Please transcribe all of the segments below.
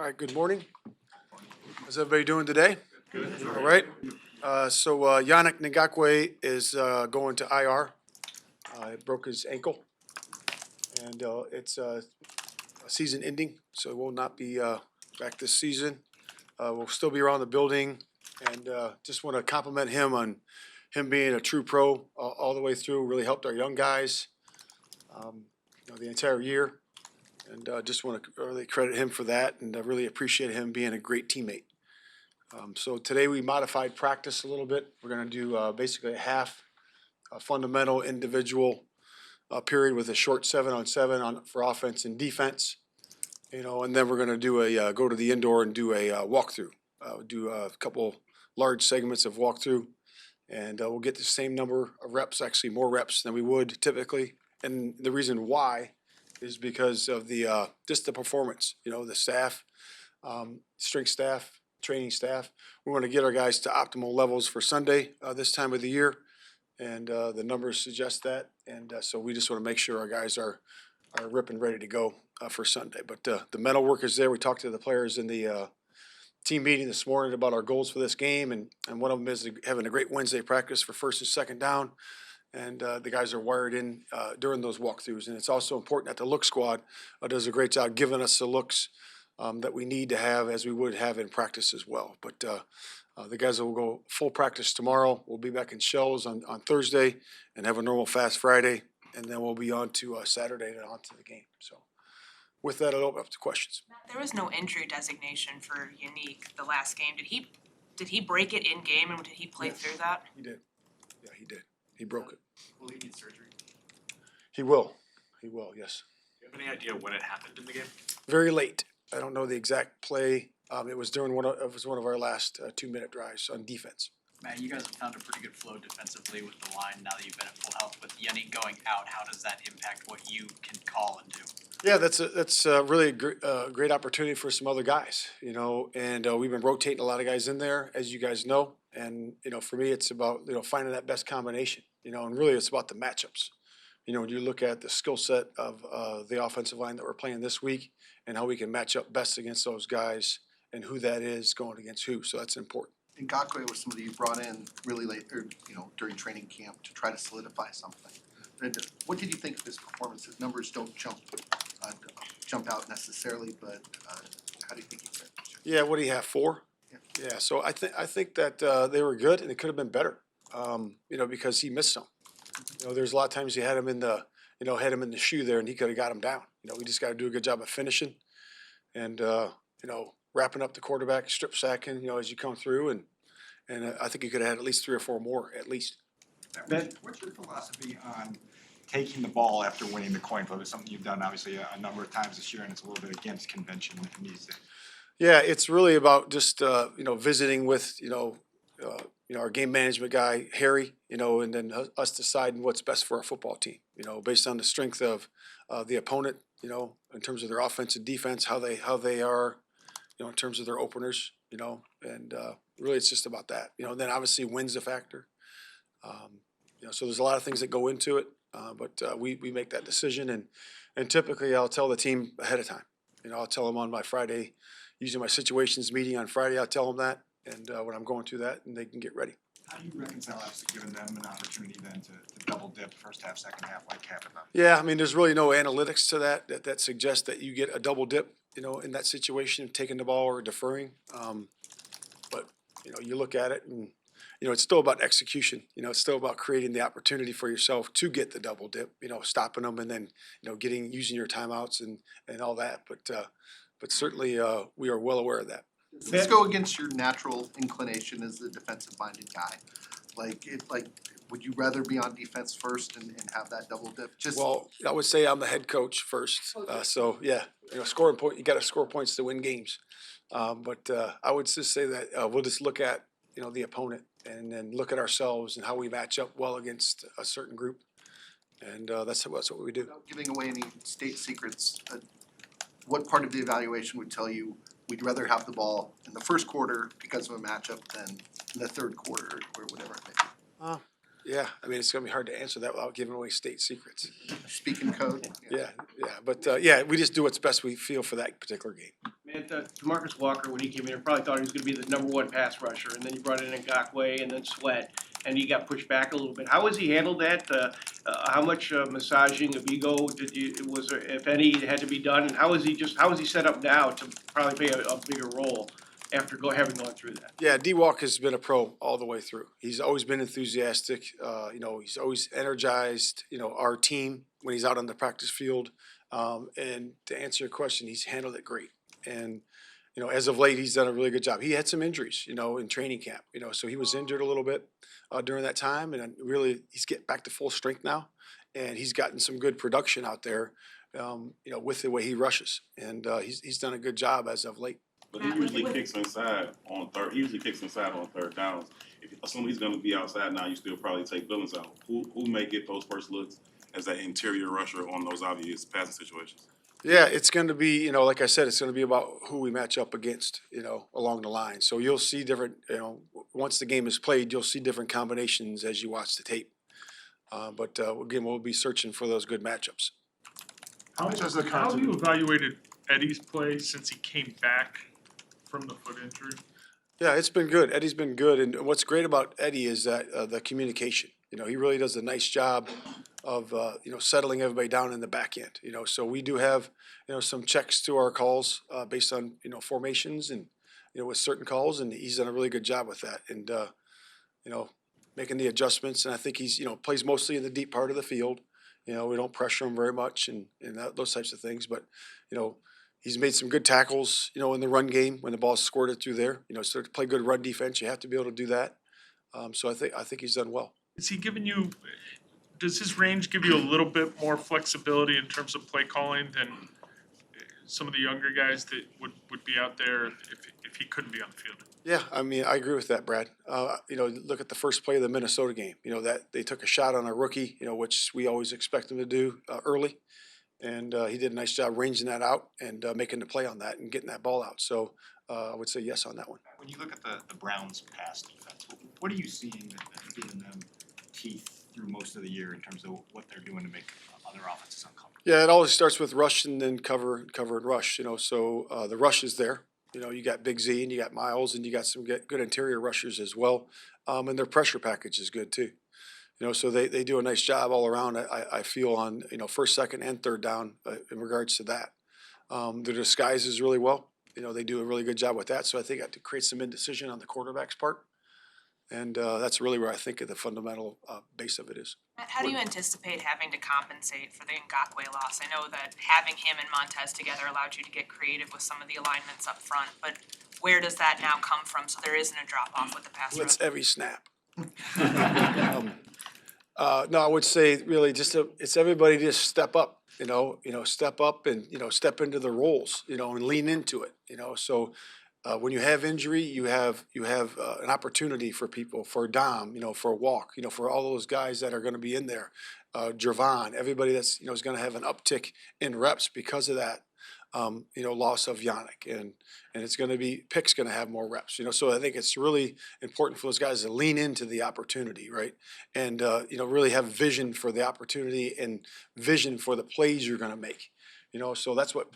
right, good morning. How's everybody doing today? Good. All right. Yannick Ngakoue is going to IR. He broke his ankle, and it's season ending, so he will not be back this season. We'll still be around the building, and just want to compliment him on him being a true pro all the way through. Really helped our young guys, the entire year. And just want to really credit him for that, and I really appreciate him being a great teammate. So today we modified practice a little bit. We're going to do basically a fundamental individual period with a short 7-on-7 for offense and defense. And then we're going to do go to the indoor and do a walkthrough. Do a couple large segments of walkthrough, and we'll get the same number of reps, actually more reps than we would typically. And the reason why is because of the just the performance. The staff, strength staff, training staff. We want to get our guys to optimal levels for Sunday this time of the year, and the numbers suggest that. And so we just want to make sure our guys are ripping ready to go for Sunday. But the mental work is there. We talked to the players in the team meeting this morning about our goals for this game, and one of them is having a great Wednesday practice for first and second down. And the guys are wired in during those walkthroughs. And it's also important that the look squad does a great job giving us the looks that we need to have, as we would have in practice as well. But the guys will go full practice tomorrow. We'll be back in shells on Thursday and have a normal fast Friday. And then we'll be on to Saturday and on to the game. So with that, I'll open up to questions. Matt, there was no injury designation for Yannick the last game. Did he break it in game, and did he play through that? He did. Yeah, he did. He broke it. Will he need surgery? He will. He will, yes. Do you have any idea when it happened in the game? Very late. I don't know the exact play. It was during one of our last 2-minute drives on defense. Matt, you guys have found a pretty good flow defensively with the line now that you've been at full health. With Yannick going out, how does that impact what you can call and do? Yeah, that's really a great opportunity for some other guys, and we've been rotating a lot of guys in there, as you guys know. And, for me, it's about, finding that best combination, and really it's about the matchups. When you look at the skill set of the offensive line that we're playing this week and how we can match up best against those guys and who that is going against who. So that's important. Ngakoue was somebody you brought in really late, or during training camp to try to solidify something. What did you think of his performance? His numbers don't jump out necessarily, but how do you think he did? Yeah, what do you have, 4? Yeah. So I think that they were good, and it could have been better. Because he missed some. There's a lot of times you had him in the shoe there, and he could have got him down. We just got to do a good job of finishing, and wrapping up the quarterback, strip sacking, as you come through, and I think you could have had at least 3 or 4 more, at least. Ben, what's your philosophy on taking the ball after winning the coin flip? It's something you've done obviously a number of times this year, and it's a little bit against convention in these days. Yeah, it's really about just visiting with our game management guy Harry, and then us deciding what's best for our football team. Based on the strength of the opponent, in terms of their offense and defense, how they are, in terms of their openers, and really it's just about that. And then obviously wins a factor. So there's a lot of things that go into it, but we make that decision, and typically I'll tell the team ahead of time. I'll tell them on my Friday, using my situations meeting on Friday. I'll tell them that, and when I'm going through that, and they can get ready. How do you reconcile obviously giving them an opportunity then to double dip first half, second half like happened? Yeah, there's really no analytics to that suggests that you get a double dip, in that situation, taking the ball or deferring. But you look at it, and it's still about execution. It's still about creating the opportunity for yourself to get the double dip. Stopping them, and then using your timeouts and all that. But certainly we are well aware of that. Let's go against your natural inclination as the defensive-minded guy. Would you rather be on defense first and have that double dip? Well, I would say I'm the head coach first. So yeah, scoring point. You got to score points to win games. But I would just say that we'll just look at the opponent and then look at ourselves and how we match up well against a certain group, and that's what we do. Without giving away any state secrets, what part of the evaluation would tell you we'd rather have the ball in the first quarter because of a matchup than in the third quarter or whatever it may be? Yeah, it's going to be hard to answer that without giving away state secrets. Speaking code. Yeah. But we just do what's best we feel for that particular game. Man, that Demarcus Walker, when he came in, probably thought he was gonna be the number one pass rusher, and then you brought in Ngakoue and then Sweat, and he got pushed back a little bit. How has he handled that? How much massaging of ego was there, if any, had to be done? And how is he set up now to probably play a bigger role after having gone through that? Yeah, D-Walk has been a pro all the way through. He's always been enthusiastic. He's always energized, our team when he's out on the practice field. And to answer your question, he's handled it great. And, as of late, he's done a really good job. He had some injuries, in training camp, so he was injured a little bit during that time. And really, he's getting back to full strength now. And he's gotten some good production out there, with the way he rushes. And he's done a good job as of late. But he usually kicks inside on third. He usually kicks inside on third downs. If somebody's going to be outside now, you still probably take Billings out. Who may get those first looks as that interior rusher on those obvious passing situations? Yeah, it's going to be, like I said, it's going to be about who we match up against, along the line. So you'll see different, once the game is played, you'll see different combinations as you watch the tape. But again, we'll be searching for those good matchups. How have you evaluated Eddie's play since he came back from the foot injury? Yeah, it's been good. Eddie's been good. And what's great about Eddie is that the communication. He really does a nice job of, settling everybody down in the back end. So we do have, some checks to our calls based on, formations and, with certain calls. And he's done a really good job with that. And, making the adjustments. And I think he's, plays mostly in the deep part of the field. We don't pressure him very much and those types of things. But, he's made some good tackles, in the run game when the ball's squirted through there. So to play good run defense, you have to be able to do that. So I think he's done well. Is he giving you, does his range give you a little bit more flexibility in terms of play calling than some of the younger guys that would be out there if he couldn't be on the field? Yeah, I agree with that, Brad. Look at the first play of the Minnesota game. That they took a shot on a rookie, which we always expect them to do early. And he did a nice job ranging that out and making the play on that and getting that ball out. So I would say yes on that one. When you look at the Browns' pass defense, what are you seeing that's giving them teeth through most of the year in terms of what they're doing to make other offenses uncomfortable? Yeah, it always starts with rush and then cover and rush. So the rush is there. You got Big Z and you got Miles and you got some good interior rushers as well. And their pressure package is good too. So they do a nice job all around. I feel on first, second, and third down in regards to that. Their disguise is really well. They do a really good job with that. So I think that creates some indecision on the quarterback's part, and that's really where I think the fundamental base of it is. Matt, how do you anticipate having to compensate for the Ngakoue loss? I know that having him and Montez together allowed you to get creative with some of the alignments up front, but where does that now come from so there isn't a drop off with the pass rush? It's every snap. No, I would say really it's everybody just step up. Step up and step into the roles. And lean into it. So when you have injury, you have an opportunity for people, for Dom, for Walk, for all those guys that are going to be in there, Javon, everybody that's is going to have an uptick in reps because of that. Loss of Yannick, and it's going to be Pick's going to have more reps. So I think it's really important for those guys to lean into the opportunity, right? And really have vision for the opportunity and vision for the plays you're going to make. So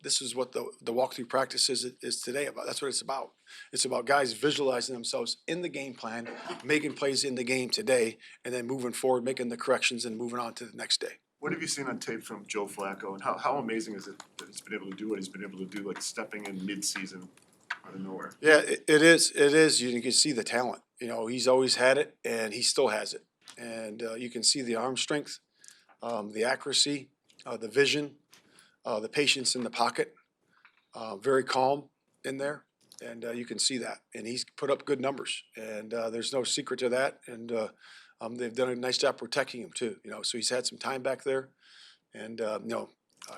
this is what the walkthrough practice is today about. That's what it's about. It's about guys visualizing themselves in the game plan, making plays in the game today, and then moving forward, making the corrections and moving on to the next day. What have you seen on tape from Joe Flacco, and how amazing is it that he's been able to do what he's been able to do, like stepping in mid-season out of nowhere? Yeah, it is. It is. You can see the talent. He's always had it, and he still has it. And you can see the arm strength, the accuracy, the vision, the patience in the pocket. Very calm in there, and you can see that. And he's put up good numbers, and there's no secret to that. And they've done a nice job protecting him too. So he's had some time back there, and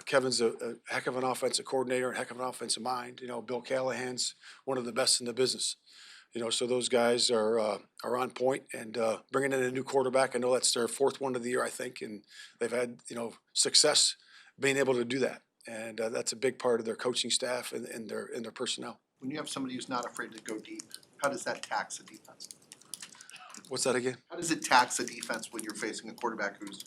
Kevin's a heck of an offensive coordinator, and heck of an offensive mind. Bill Callahan's one of the best in the business. So those guys are on point, and bringing in a new quarterback. I know that's their fourth one of the year, I think, and they've had success being able to do that, and that's a big part of their coaching staff and their personnel. When you have somebody who's not afraid to go deep, how does that tax a defense? What's that again? How does it tax a defense when you're facing a quarterback who's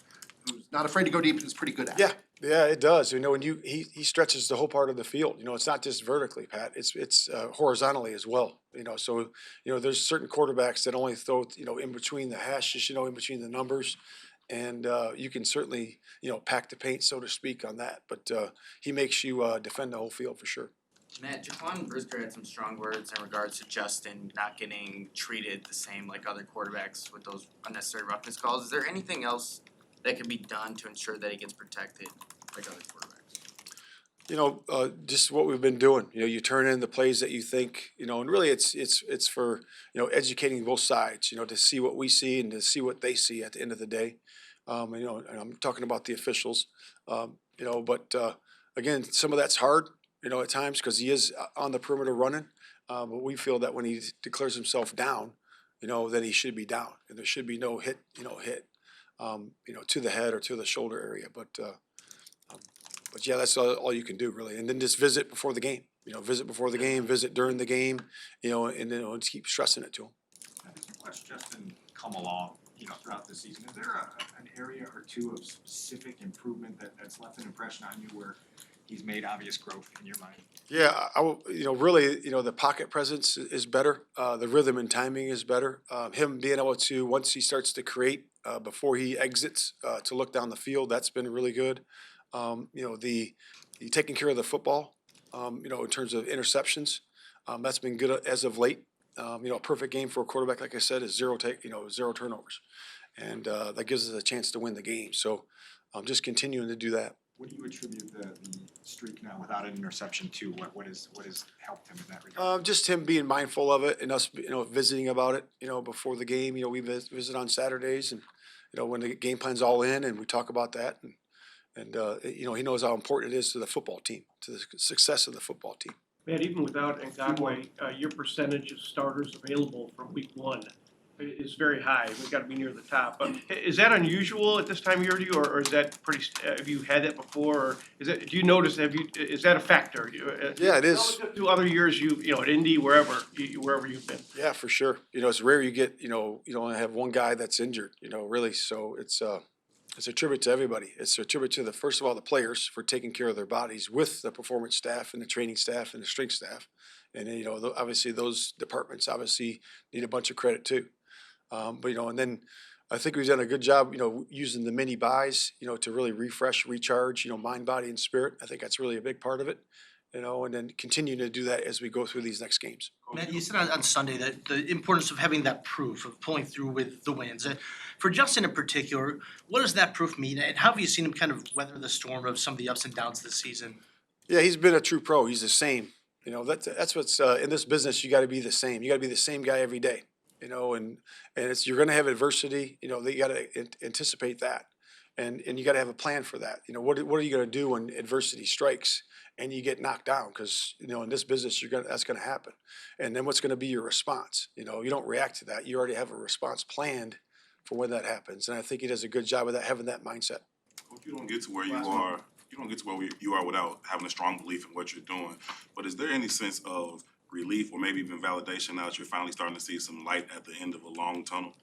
who's not afraid to go deep and is pretty good at it. Yeah, yeah, it does. You know, when he stretches the whole part of the field. You know, it's not just vertically, Pat. It's horizontally as well. You know, so you know, there's certain quarterbacks that only throw in between the hashes, in between the numbers, and you can certainly pack the paint, so to speak, on that. But he makes you defend the whole field for sure. Matt, Jaquan Brisker had some strong words in regards to Justin not getting treated the same like other quarterbacks with those unnecessary roughness calls. Is there anything else that can be done to ensure that he gets protected like other quarterbacks? Just what we've been doing. You turn in the plays that you think, and really it's for, educating both sides, to see what we see and to see what they see at the end of the day. And I'm talking about the officials, but again, some of that's hard, at times because he is on the perimeter running. But we feel that when he declares himself down, that he should be down and there should be no hit, to the head or to the shoulder area. But yeah, that's all you can do really. And then just visit before the game, visit before the game, visit during the game, and then just keep stressing it to him. As you watch Justin come along, throughout the season, is there an area or two of specific improvement that's left an impression on you where he's made obvious growth in your mind? Yeah, really, the pocket presence is better. The rhythm and timing is better. Him being able to, once he starts to create, before he exits, to look down the field, that's been really good. The taking care of the football, in terms of interceptions, that's been good as of late. A perfect game for a quarterback, like I said, is zero turnovers, and that gives us a chance to win the game. So, just continuing to do that. What do you attribute the streak now without an interception to? What has helped him in that regard? Just him being mindful of it and us, visiting about it, before the game. We visit on Saturdays, and when the game plan's all in, and we talk about that, and he knows how important it is to the football team, to the success of the football team. Man, even without Ngakoue, your percentage of starters available from week one is very high. We've got to be near the top. Is that unusual at this time of year to you, or is that pretty? Have you had that before, or is that? Do you notice? Is that a factor? Yeah, it is. Relative to other years, at Indy, wherever you've been. Yeah, for sure. It's rare you get. You only have one guy that's injured. Really. So it's a tribute to everybody. It's a tribute to first of all the players for taking care of their bodies with the performance staff and the training staff and the strength staff, and then, obviously those departments obviously need a bunch of credit too. And then I think we've done a good job, using the mini buys, to really refresh, recharge, mind, body, and spirit. I think that's really a big part of it, and then continue to do that as we go through these next games. Matt, you said on Sunday that the importance of having that proof of pulling through with the wins. For Justin in particular, what does that proof mean, and how have you seen him kind of weather the storm of some of the ups and downs this season? Yeah, he's been a true pro. He's the same. That's what's in this business. You got to be the same. You got to be the same guy every day. And you're going to have adversity. You got to anticipate that, and you got to have a plan for that. What are you going to do when adversity strikes and you get knocked down? Because in this business, that's going to happen. And then what's going to be your response? You don't react to that. You already have a response planned for when that happens. And I think he does a good job of that, having that mindset. Coach, you don't get to where you are. You don't get to where you are without having a strong belief in what you're doing. But is there any sense of relief or maybe even validation now that you're finally starting to see some light at the end of a long tunnel?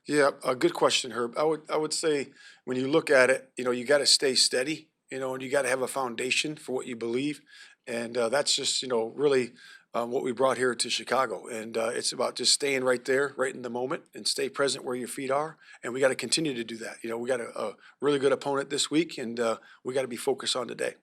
Yeah, a good question, Herb. I would say when you look at it, you got to stay steady, and you got to have a foundation for what you believe, and that's just really what we brought here to Chicago, and it's about just staying right there, right in the moment, and stay present where your feet are, and we got to continue to do that. We got a really good opponent this week, and we got to be focused on today.